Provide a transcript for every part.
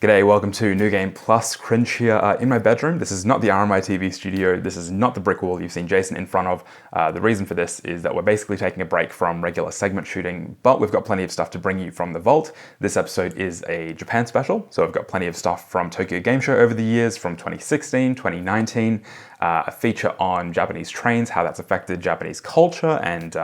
G'day, welcome to New Game Plus. Cringe here in my bedroom. This is not the RMI TV studio. This is not the brick wall you've seen Jason in front of. The reason for this is that we're basically taking a break from regular segment shooting, but we've got plenty of stuff to bring you from the vault. This episode is a Japan special, so I've got plenty of stuff from Tokyo Game Show over the years, from 2016, 2019, a feature on Japanese trains, how that's affected Japanese culture, and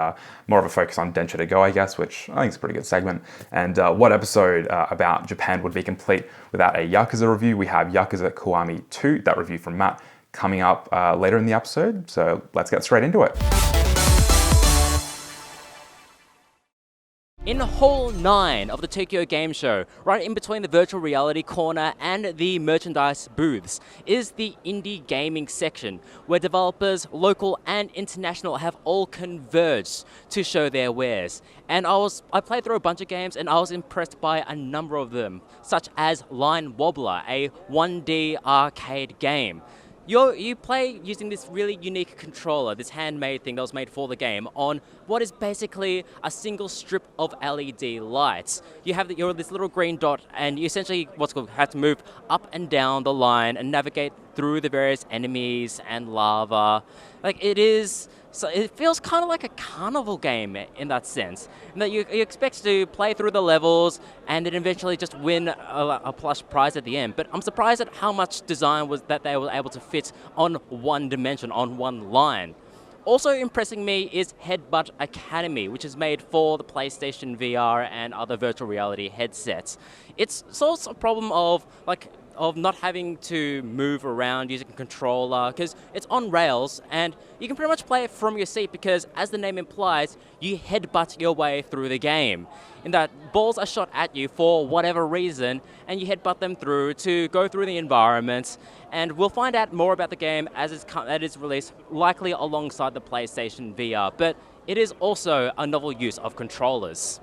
more of a focus on Densha to Go, I guess, which I think is a pretty good segment. And what episode about Japan would be complete without a Yakuza review? We have Yakuza Kiwami 2, that review from Matt, coming up later in the episode. So let's get straight into it. In Hall 9 of the Tokyo Game Show, right in between the virtual reality corner and the merchandise booths, is the indie gaming section, where developers, local and international, have all converged to show their wares. And I played through a bunch of games and I was impressed by a number of them, such as Line Wobbler, a 1D arcade game. You play using this really unique controller, this handmade thing that was made for the game, on what is basically a single strip of LED lights. You're this little green dot, and you essentially have to move up and down the line and navigate through the various enemies and lava. So it feels kind of like a carnival game in that sense, in that you expect to play through the levels and then eventually just win a plush prize at the end. But I'm surprised at how much design was that they were able to fit on one dimension, on one line. Also impressing me is Headbutt Academy, which is made for the PlayStation VR and other virtual reality headsets. It solves a problem of not having to move around using a controller, because it's on rails and you can pretty much play it from your seat because, as the name implies, you headbutt your way through the game. In that balls are shot at you for whatever reason and you headbutt them through to go through the environment, and we'll find out more about the game as it's released, likely alongside the PlayStation VR, but it is also a novel use of controllers.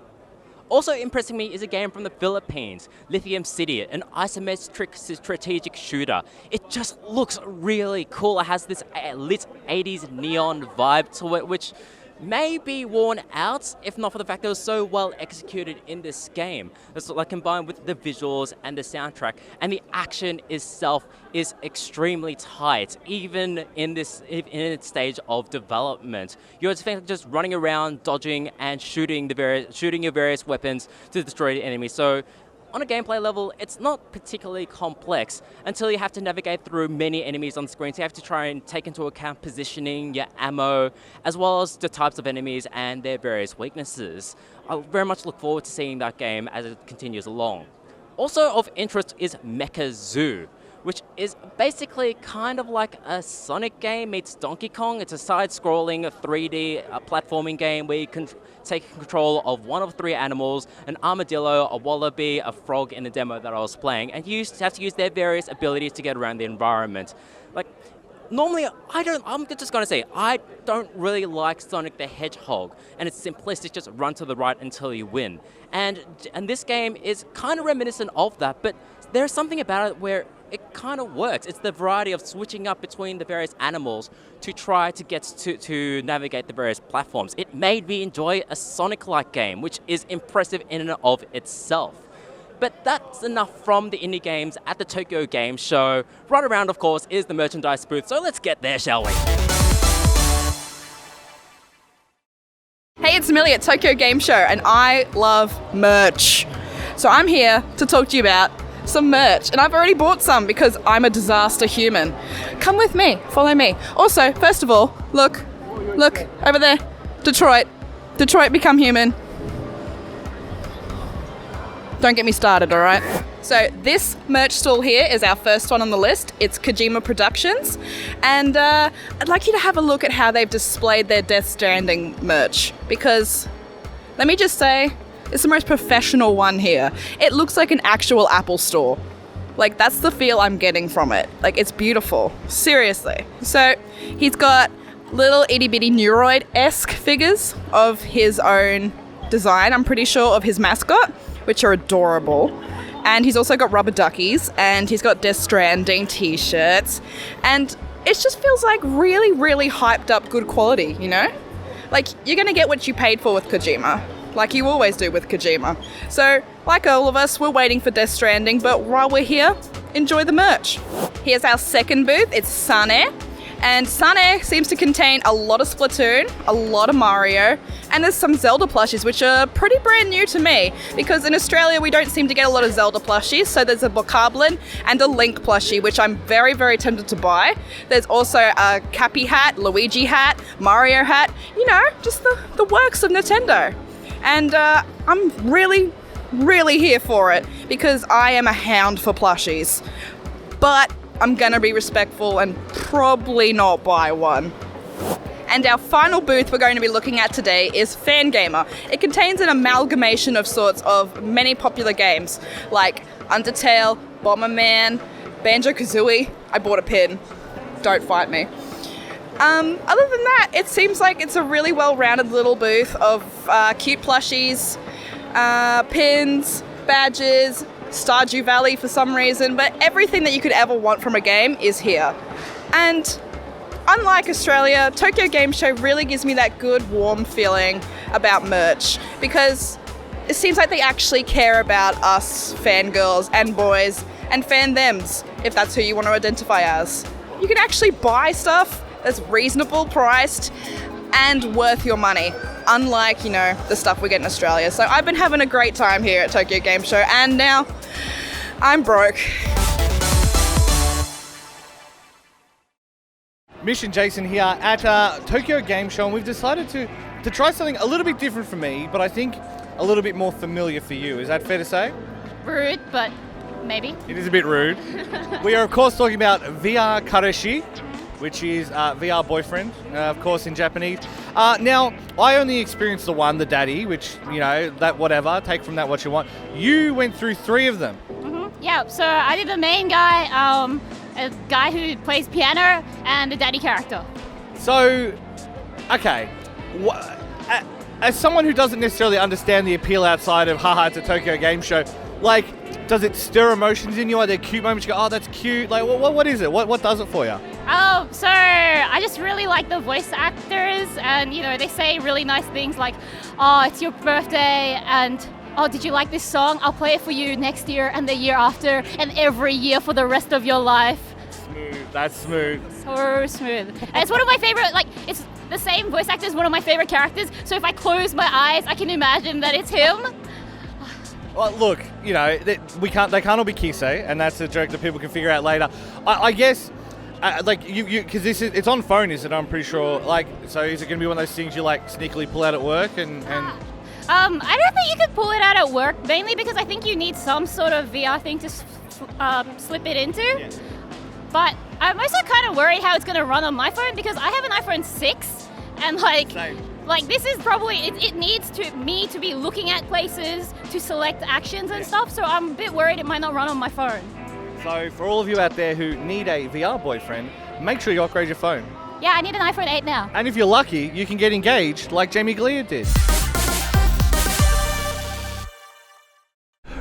Also impressing me is a game from the Philippines, Lithium City, an isometric strategic shooter. It just looks really cool. It has this lit 80s neon vibe to it, which may be worn out if not for the fact that it was so well executed in this game. It's combined with the visuals and the soundtrack, and the action itself is extremely tight, even in its stage of development. You're just running around, dodging, and shooting your various weapons to destroy the enemy. So on a gameplay level, it's not particularly complex until you have to navigate through many enemies on screen. So you have to try and take into account positioning, your ammo, as well as the types of enemies and their various weaknesses. I very much look forward to seeing that game as it continues along. Also of interest is Mecha Zoo, which is basically kind of like a Sonic game meets Donkey Kong. It's a side-scrolling 3D platforming game where you can take control of one of three animals, an armadillo, a wallaby, a frog in the demo that I was playing, and you have to use their various abilities to get around the environment. Normally, I'm just going to say, I don't really like Sonic the Hedgehog, and it's simplistic, just run to the right until you win. And this game is kind of reminiscent of that, but there's something about it where it kind of works. It's the variety of switching up between the various animals to try to get to navigate the various platforms. It made me enjoy a Sonic-like game, which is impressive in and of itself. But that's enough from the indie games at the Tokyo Game Show. Right around, of course, is the merchandise booth, so let's get there, shall we? Hey, it's Millie at Tokyo Game Show, and I love merch. So I'm here to talk to you about some merch, and I've already bought some because I'm a disaster human. Come with me, follow me. Also, first of all, look, over there, Detroit, become human. Don't get me started, all right? So this merch stall here is our first one on the list. It's Kojima Productions, and I'd like you to have a look at how they've displayed their Death Stranding merch, because let me just say, it's the most professional one here. It looks like an actual Apple store. That's the feel I'm getting from it. It's beautiful. Seriously. So he's got little itty bitty Neuroid-esque figures of his own design, I'm pretty sure, of his mascot, which are adorable. And he's also got rubber duckies, and he's got Death Stranding t-shirts. And it just feels like really, really hyped up good quality, you know? You're gonna get what you paid for with Kojima. like you always do with Kojima. So, like all of us, we're waiting for Death Stranding, but while we're here, enjoy the merch. Here's our second booth, it's Sane. And Sane seems to contain a lot of Splatoon, a lot of Mario, and there's some Zelda plushies, which are pretty brand new to me, because in Australia we don't seem to get a lot of Zelda plushies, so there's a Bokoblin and a Link plushie, which I'm very, very tempted to buy. There's also a Cappy hat, Luigi hat, Mario hat, you know, just the works of Nintendo. And I'm really, really here for it, because I am a hound for plushies. But I'm gonna be respectful and probably not buy one. And our final booth we're going to be looking at today is Fangamer. It contains an amalgamation of sorts of many popular games, like Undertale, Bomberman, Banjo-Kazooie. I bought a pin. Don't fight me. Other than that, it seems like it's a really well-rounded little booth of cute plushies, pins, badges, Stardew Valley for some reason, but everything that you could ever want from a game is here. And unlike Australia, Tokyo Game Show really gives me that good, warm feeling about merch, because it seems like they actually care about us fangirls and boys and fan-thems, if that's who you want to identify as. You can actually buy stuff that's reasonable priced and worth your money, unlike, you know, the stuff we get in Australia. So I've been having a great time here at Tokyo Game Show, and now I'm broke. Mission Jason here at Tokyo Game Show, and we've decided to try something a little bit different for me, but I think a little bit more familiar for you. Is that fair to say? Rude, but maybe. It is a bit rude. We are, of course, talking about VR Kareshi, which is VR boyfriend, of course, in Japanese. Now, I only experienced the one, the daddy, which, you know, that whatever, take from that what you want. You went through 3 of them. Mm-hmm. Yeah, so I did the main guy, a guy who plays piano, and the daddy character. So, okay, as someone who doesn't necessarily understand the appeal outside of haha, it's a Tokyo Game Show, like, does it stir emotions in you? Are there cute moments you go, oh, that's cute? Like, what is it? What does it for you? Oh, so I just really like the voice actors, and, you know, they say really nice things like, oh, it's your birthday, and oh, did you like this song? I'll play it for you next year and the year after and every year for the rest of your life. Smooth, that's smooth. So smooth. And it's one of my favorite, like, it's the same voice actor as one of my favorite characters, so if I close my eyes, I can imagine that it's him. Well, look, you know, they can't all be Kisei, and that's a joke that people can figure out later. I guess, like, you because it's on phone, is it? I'm pretty sure. Like, so is it going to be one of those things you, like, sneakily pull out at work and I don't think you could pull it out at work, mainly because I think you need some sort of VR thing to slip it into. Yeah. But I'm also kind of worried how it's going to run on my phone, because I have an iPhone 6, and like this is probably, it needs me to be looking at places to select actions and stuff, so I'm a bit worried it might not run on my phone. So for all of you out there who need a VR boyfriend, make sure you upgrade your phone. Yeah, I need an iPhone 8 now. And if you're lucky, you can get engaged like Jamie Gleer did.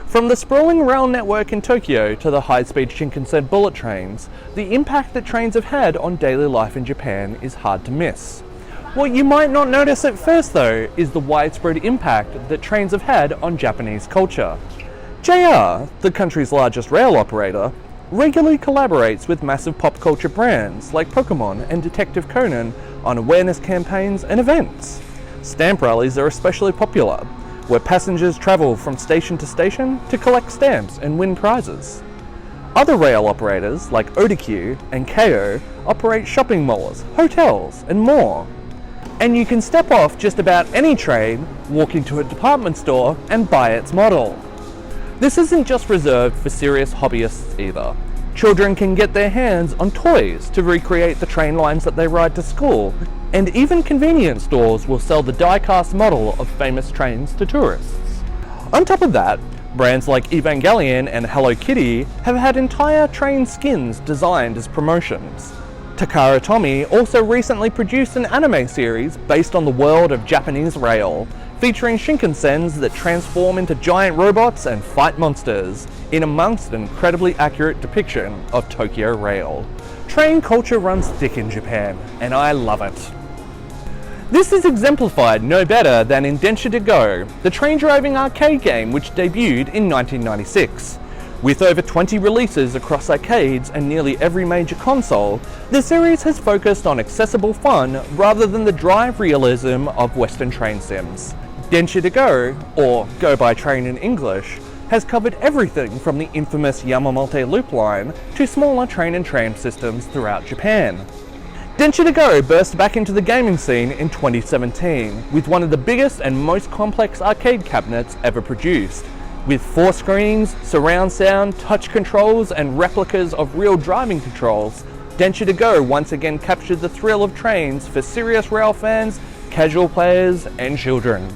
From the sprawling rail network in Tokyo to the high-speed Shinkansen bullet trains, the impact that trains have had on daily life in Japan is hard to miss. What you might not notice at first, though, is the widespread impact that trains have had on Japanese culture. JR, the country's largest rail operator, regularly collaborates with massive pop culture brands like Pokemon and Detective Conan on awareness campaigns and events. Stamp rallies are especially popular, where passengers travel from station to station to collect stamps and win prizes. Other rail operators like Odakyu and Keio operate shopping malls, hotels, and more. And you can step off just about any train, walk into a department store, and buy its model. This isn't just reserved for serious hobbyists either. Children can get their hands on toys to recreate the train lines that they ride to school, and even convenience stores will sell the die-cast model of famous trains to tourists. On top of that, brands like Evangelion and Hello Kitty have had entire train skins designed as promotions. Takara Tomy also recently produced an anime series based on the world of Japanese rail, featuring Shinkansens that transform into giant robots and fight monsters, in amongst an incredibly accurate depiction of Tokyo Rail. Train culture runs thick in Japan, and I love it. This is exemplified no better than in Densha to Go, the train driving arcade game which debuted in 1996. With over 20 releases across arcades and nearly every major console, the series has focused on accessible fun rather than the drive realism of Western train sims. Densha to Go, or Go by Train in English, has covered everything from the infamous Yamamote loop line to smaller train and tram systems throughout Japan. Densha to Go burst back into the gaming scene in 2017 with one of the biggest and most complex arcade cabinets ever produced. With 4 screens, surround sound, touch controls and replicas of real driving controls, Densha to Go once again captured the thrill of trains for serious rail fans, casual players and children.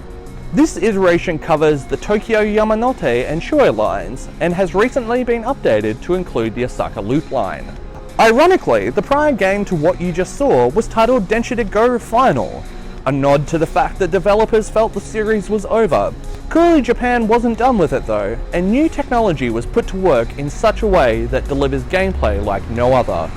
This iteration covers the Tokyo Yamanote and Shuoi lines and has recently been updated to include the Osaka Loop line. Ironically, the prior game to what you just saw was titled Densha to Go Final, a nod to the fact that developers felt the series was over. Clearly Japan wasn't done with it though, and new technology was put to work in such a way that delivers gameplay like no other.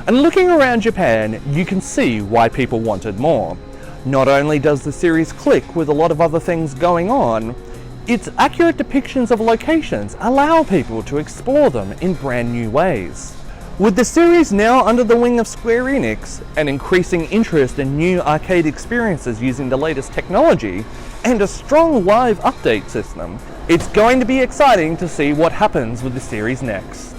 And looking around Japan, you can see why people wanted more. Not only does the series click with a lot of other things going on, its accurate depictions of locations allow people to explore them in brand new ways. With the series now under the wing of Square Enix, and increasing interest in new arcade experiences using the latest technology, and a strong live update system, it's going to be exciting to see what happens with the series next.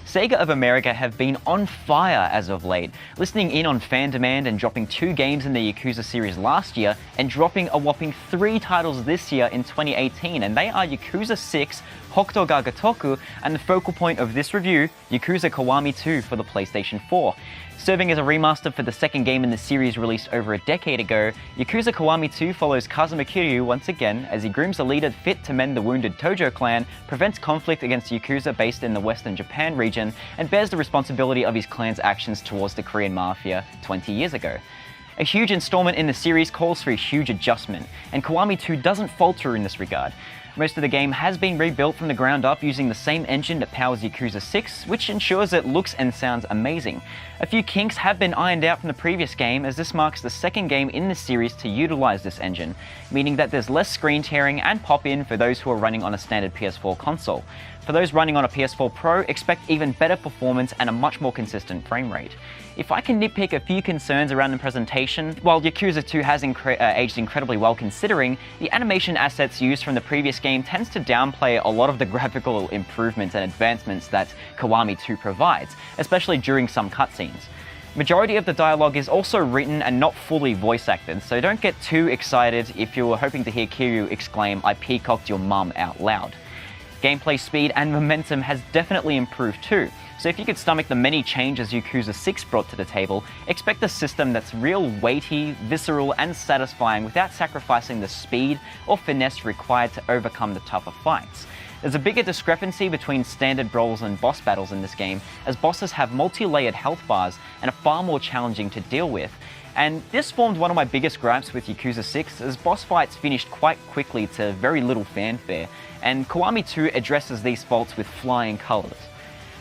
Sega of America have been on fire as of late, listening in on fan demand and dropping 2 games in the Yakuza series last year and dropping a whopping 3 titles this year in 2018, and they are Yakuza 6, Hokuto ga Gotoku, and the focal point of this review, Yakuza Kiwami 2 for the PlayStation 4. Serving as a remaster for the second game in the series released over a decade ago, Yakuza Kiwami 2 follows Kazuma Kiryu once again as he grooms a leader fit to mend the wounded Tojo clan, prevents conflict against Yakuza based in the Western Japan region, and bears the responsibility of his clan's actions towards the Korean Mafia 20 years ago. A huge installment in the series calls for a huge adjustment, and Kiwami 2 doesn't falter in this regard. Most of the game has been rebuilt from the ground up using the same engine that powers Yakuza 6, which ensures it looks and sounds amazing. A few kinks have been ironed out from the previous game, as this marks the second game in the series to utilize this engine, meaning that there's less screen tearing and pop-in for those who are running on a standard PS4 console. For those running on a PS4 Pro, expect even better performance and a much more consistent frame rate. If I can nitpick a few concerns around the presentation, while Yakuza 2 has aged incredibly well considering, the animation assets used from the previous game tends to downplay a lot of the graphical improvements and advancements that Kiwami 2 provides, especially during some cutscenes. Majority of the dialogue is also written and not fully voice acted, so don't get too excited if you were hoping to hear Kiryu exclaim, "I peacocked your mum" out loud. Gameplay speed and momentum has definitely improved too, so if you could stomach the many changes Yakuza 6 brought to the table, expect a system that's real weighty, visceral and satisfying without sacrificing the speed or finesse required to overcome the tougher fights. There's a bigger discrepancy between standard brawls and boss battles in this game, as bosses have multi-layered health bars and are far more challenging to deal with. And this formed one of my biggest gripes with Yakuza 6, as boss fights finished quite quickly to very little fanfare, and Kiwami 2 addresses these faults with flying colours.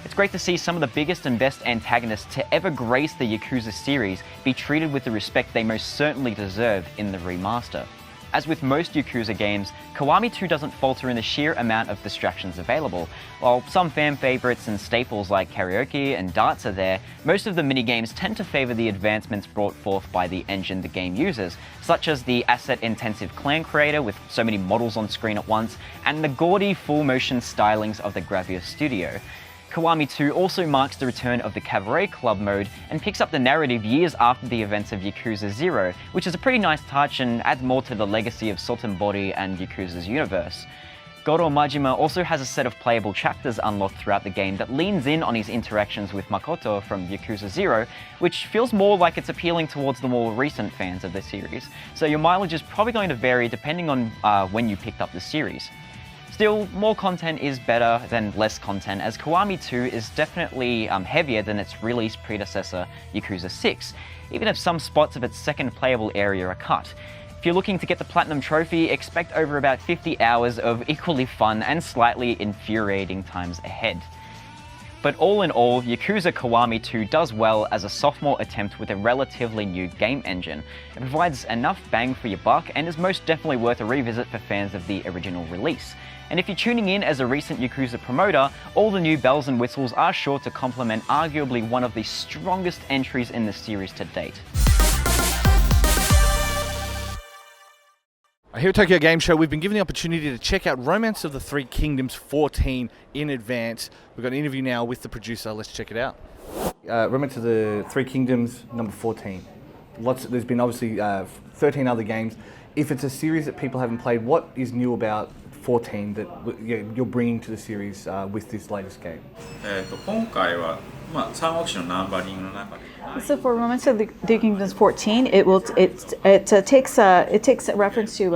It's great to see some of the biggest and best antagonists to ever grace the Yakuza series be treated with the respect they most certainly deserve in the remaster. As with most Yakuza games, Kiwami 2 doesn't falter in the sheer amount of distractions available. While some fan favourites and staples like karaoke and darts are there, most of the minigames tend to favour the advancements brought forth by the engine the game uses, such as the asset-intensive clan creator with so many models on screen at once, and the gaudy full-motion stylings of the Gravia studio. Kiwami 2 also marks the return of the Cabaret Club mode and picks up the narrative years after the events of Yakuza 0, which is a pretty nice touch and adds more to the legacy of Sultan Bori and Yakuza's universe. Goro Majima also has a set of playable chapters unlocked throughout the game that leans in on his interactions with Makoto from Yakuza 0, which feels more like it's appealing towards the more recent fans of the series, so your mileage is probably going to vary depending on when you picked up the series. Still, more content is better than less content, as Kiwami 2 is definitely heavier than its release predecessor, Yakuza 6, even if some spots of its second playable area are cut. If you're looking to get the Platinum Trophy, expect over about 50 hours of equally fun and slightly infuriating times ahead. But all in all, Yakuza Kiwami 2 does well as a sophomore attempt with a relatively new game engine. It provides enough bang for your buck and is most definitely worth a revisit for fans of the original release. And if you're tuning in as a recent Yakuza promoter, all the new bells and whistles are sure to complement arguably one of the strongest entries in the series to date. Here at Tokyo Game Show, we've been given the opportunity to check out Romance of the Three Kingdoms 14 in advance. We've got an interview now with the producer. Let's check it out. Romance of the Three Kingdoms, number 14. There's been obviously 13 other games. If it's a series that people haven't played, what is new about 14 that you're bringing to the series with this latest game? 今回は三国志のナンバリングの中で So for Romance of the Three Kingdoms 14, it takes reference to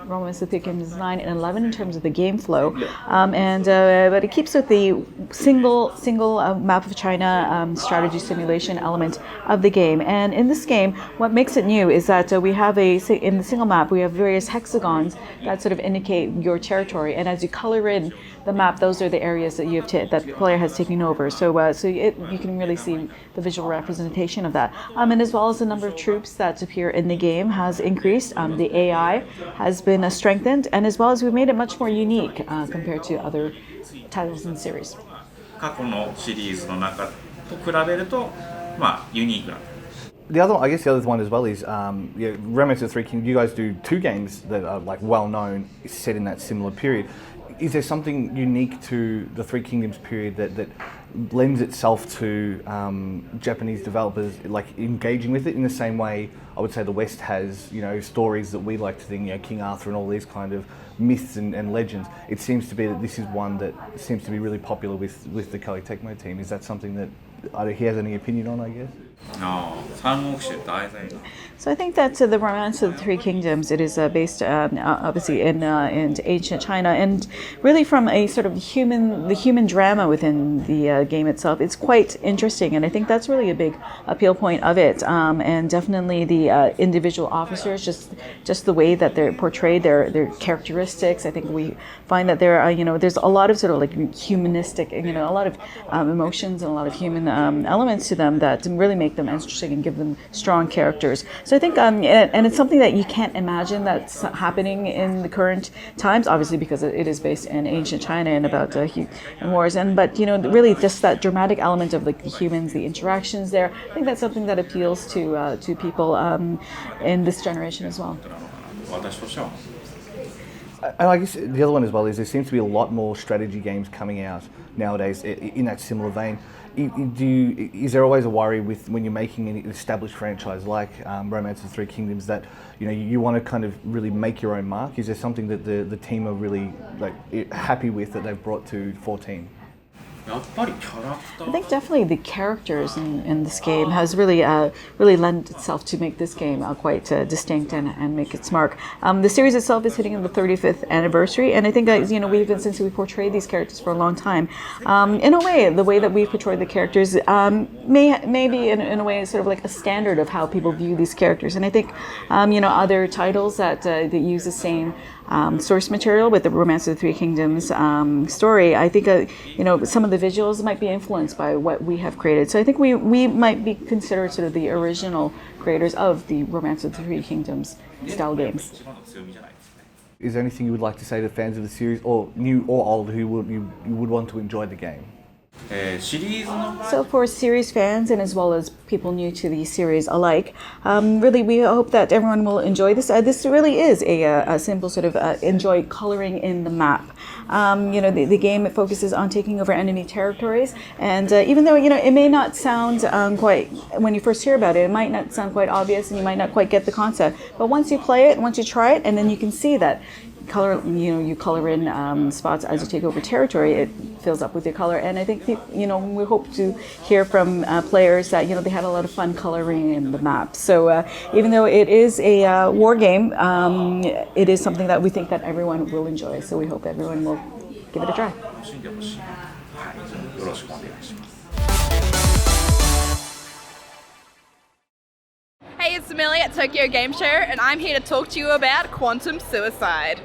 Romance of the Three Kingdoms 9 and 11 in terms of the game flow, but it keeps with the single map of China strategy simulation element of the game. And in this game, what makes it new is that we have in the single map we have various hexagons that sort of indicate your territory, and as you color in the map, those are the areas that that the player has taken over. So you can really see the visual representation of that. And as well as the number of troops that appear in the game has increased. The AI has been strengthened, and as well as we've made it much more unique compared to other titles in the series. 過去のシリーズの中と比べるとユニークな The other one as well is Romance of the Three Kingdoms. You guys do two games that are like well known, set in that similar period. Is there something unique to the Three Kingdoms period that lends itself to Japanese developers like engaging with it in the same way I would say the West has, stories that we like to think, King Arthur and all these kind of myths and legends? It seems to be that this is one that seems to be really popular with the Koei Tecmo team. Is that something that he has any opinion on, I guess? So I think that the Romance of the Three Kingdoms, it is based obviously in ancient China, and really from a sort of the human drama within the game itself. It's quite interesting, and I think that's really a big appeal point of it. And definitely the individual officers, just the way that they're portrayed, their characteristics. I think we find that there are there's a lot of sort of like humanistic, a lot of emotions and a lot of human elements to them that really make them interesting and give them strong characters. So I think, and it's something that you can't imagine that's happening in the current times, obviously because it is based in ancient China and about wars. But really just that dramatic element of like the humans, the interactions there. I think that's something that appeals to people in this generation as well. And I guess the other one as well is there seems to be a lot more strategy games coming out nowadays in that similar vein. Is there always a worry with when you're making an established franchise like Romance of the Three Kingdoms that you want to kind of really make your own mark? Is there something that the team are really happy with that they've brought to 14? I think definitely the characters in this game has really lent itself to make this game quite distinct and make its mark. The series itself is hitting the 35th anniversary, and I think since we portrayed these characters for a long time, in a way, the way that we portrayed the characters may be in a way sort of like a standard of how people view these characters. And I think other titles that use the same source material with the Romance of the Three Kingdoms story, I think some of the visuals might be influenced by what we have created. So I think we might be considered sort of the original creators of the Romance of the Three Kingdoms style games. Is there anything you would like to say to fans of the series, or new or old, who you would want to enjoy the game? So for series fans and as well as people new to the series alike, really we hope that everyone will enjoy this. This really is a simple sort of enjoy coloring in the map. The game, it focuses on taking over enemy territories, and even though it may not sound quite, when you first hear about it, it might not sound quite obvious and you might not quite get the concept, but once you play it, once you try it, and then you can see that you color in spots as you take over territory, it fills up with your color. And I think we hope to hear from players that they had a lot of fun coloring in the map. So even though it is a war game, it is something that we think that everyone will enjoy. So we hope everyone will give it a try. Hey, it's Amelia at Tokyo Game Show, and I'm here to talk to you about Quantum Suicide.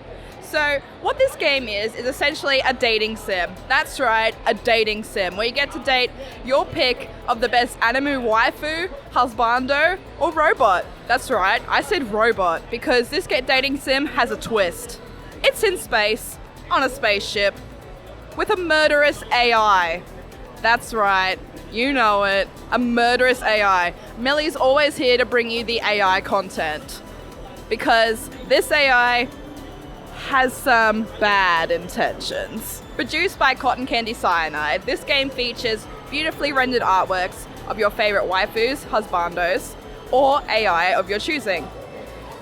So what this game is essentially a dating sim. That's right, a dating sim, where you get to date your pick of the best anime waifu, husbando, or robot. That's right, I said robot, because this dating sim has a twist. It's in space, on a spaceship, with a murderous AI. That's right, you know it, a murderous AI. Millie's always here to bring you the AI content, because this AI has some bad intentions. Produced by Cotton Candy Cyanide, this game features beautifully rendered artworks of your favorite waifus, husbandos, or AI of your choosing.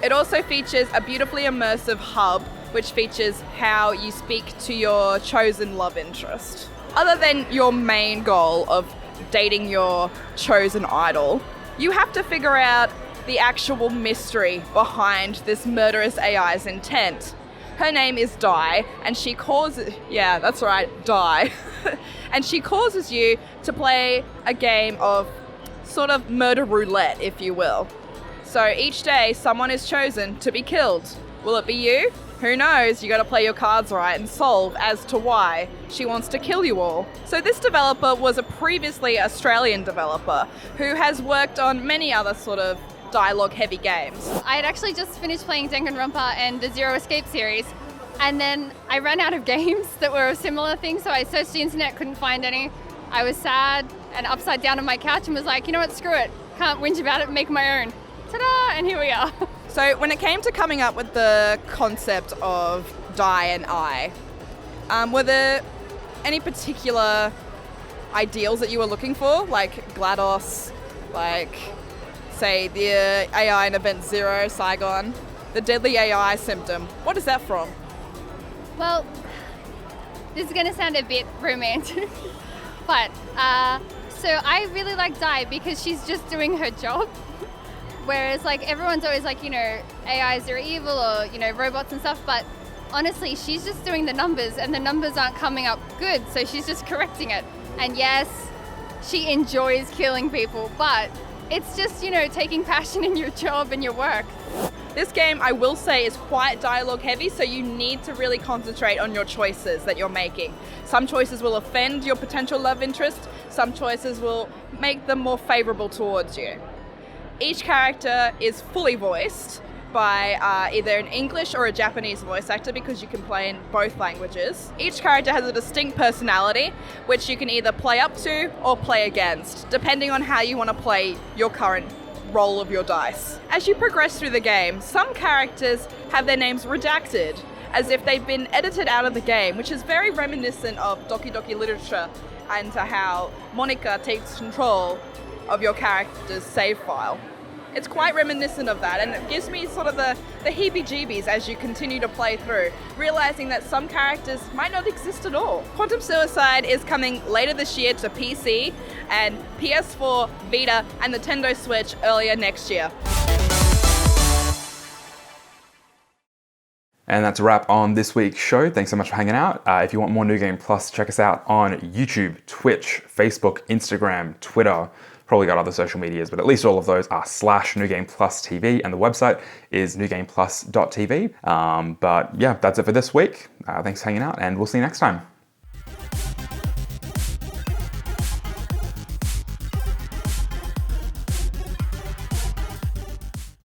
It also features a beautifully immersive hub, which features how you speak to your chosen love interest. Other than your main goal of dating your chosen idol, you have to figure out the actual mystery behind this murderous AI's intent. Her name is Dai, and she causes, yeah, that's right, Dai. And she causes you to play a game of sort of murder roulette, if you will. So each day, someone is chosen to be killed. Will it be you? Who knows? You gotta play your cards right and solve as to why she wants to kill you all. So this developer was a previously Australian developer who has worked on many other sort of dialogue-heavy games. I had actually just finished playing Danganronpa and the Zero Escape series, and then I ran out of games that were a similar thing, so I searched the internet, couldn't find any. I was sad and upside down on my couch and was like, you know what, screw it. Can't whinge about it, make my own. Ta-da! And here we are. So when it came to coming up with the concept of Dai and I, were there any particular ideals that you were looking for? Like GLaDOS, like say the AI in Event Zero, Saigon, the deadly AI symptom. What is that from? Well, this is gonna sound a bit romantic, but so I really like Dai because she's just doing her job. Whereas like everyone's always like, you know, AIs are evil or, you know, robots and stuff, but honestly, she's just doing the numbers and the numbers aren't coming up good, so she's just correcting it. And yes, she enjoys killing people, but it's just, you know, taking passion in your job and your work. This game, I will say, is quite dialogue heavy, so you need to really concentrate on your choices that you're making. Some choices will offend your potential love interest, some choices will make them more favorable towards you. Each character is fully voiced by either an English or a Japanese voice actor, because you can play in both languages. Each character has a distinct personality, which you can either play up to or play against, depending on how you want to play your current roll of your dice. As you progress through the game, some characters have their names redacted, as if they've been edited out of the game, which is very reminiscent of Doki Doki Literature and to how Monica takes control of your character's save file. It's quite reminiscent of that, and it gives me sort of the heebie-jeebies as you continue to play through, realizing that some characters might not exist at all. Quantum Suicide is coming later this year to PC and PS4, Vita, and Nintendo Switch earlier next year. And that's a wrap on this week's show. Thanks so much for hanging out. If you want more New Game Plus, check us out on YouTube, Twitch, Facebook, Instagram, Twitter. Probably got other social medias, but at least all of those are /NewGamePlusTV, and the website is newgameplus.tv. But yeah, that's it for this week. Thanks for hanging out, and we'll see you next time.